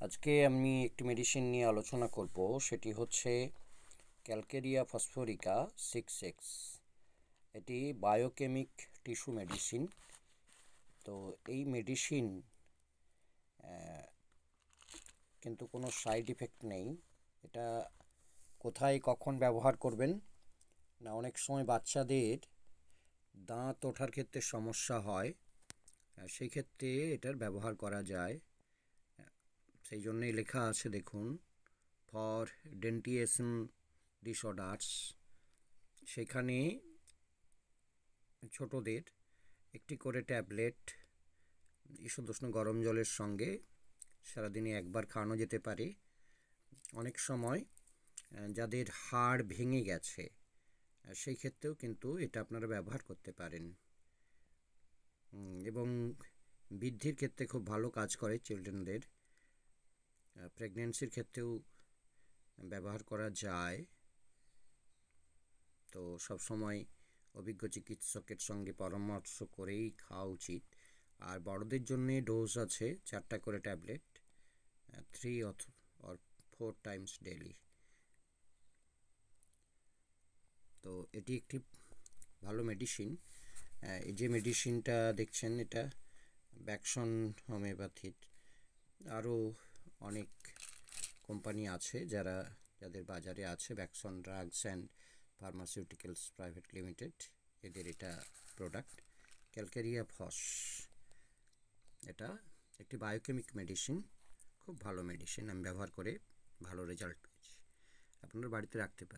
আজকে আমি একটি মেডিসিন নিয়ে আলোচনা করব, সেটি হচ্ছে ক্যালকেরিয়া ফসফরিকা 6X। এটি বায়োকেমিক টিস্যু মেডিসিন। তো এই মেডিসিন কিন্তু কোনো সাইড ইফেক্ট নেই। এটা কোথায় কখন ব্যবহার করবেন না, অনেক সময় বাচ্চাদের দাঁত ওঠার ক্ষেত্রে সমস্যা হয়, সেই ক্ষেত্রে এটার ব্যবহার করা যায়। সেই জন্যই লেখা আছে, দেখুন, ফর ডেন্টিয়েশন ডিসঅর্ডার্স। সেখানে ছোটদের একটি করে ট্যাবলেট ঈষদুষ্ণ গরম জলের সঙ্গে সারাদিনে একবার খাওয়ানো যেতে পারে। অনেক সময় যাদের হাড় ভেঙে গেছে সেই ক্ষেত্রেও কিন্তু এটা আপনারা ব্যবহার করতে পারেন, এবং বৃদ্ধির ক্ষেত্রে খুব ভালো কাজ করে। চিলড্রেনদের প্রেগনেন্সির ক্ষেত্রেও ব্যবহার করা যায়। তো সবসময় অভিজ্ঞ চিকিৎসকের সঙ্গে পরামর্শ করেই খাওয়া উচিত। আর বড়দের জন্য ডোজ আছে 4টা করে ট্যাবলেট, 3 or 4 টাইমস ডেইলি। তো এটি একটি ভালো মেডিসিন। এই যে মেডিসিনটা দেখছেন, এটা ব্যাকসন হোমিওপ্যাথির। আরও অনেক কোম্পানি আছে যাদের বাজারে আছে। ব্যাকসন drugs and pharmaceuticals private limited, এদের এটা প্রোডাক্ট ক্যালকেরিয়া ফস। এটা একটি বায়োকেমিক মেডিসিন, খুব ভালো মেডিসিন। আমি ব্যবহার করে ভালো রেজাল্ট পেয়েছি। আপনার বাড়িতে রাখতে পারেন।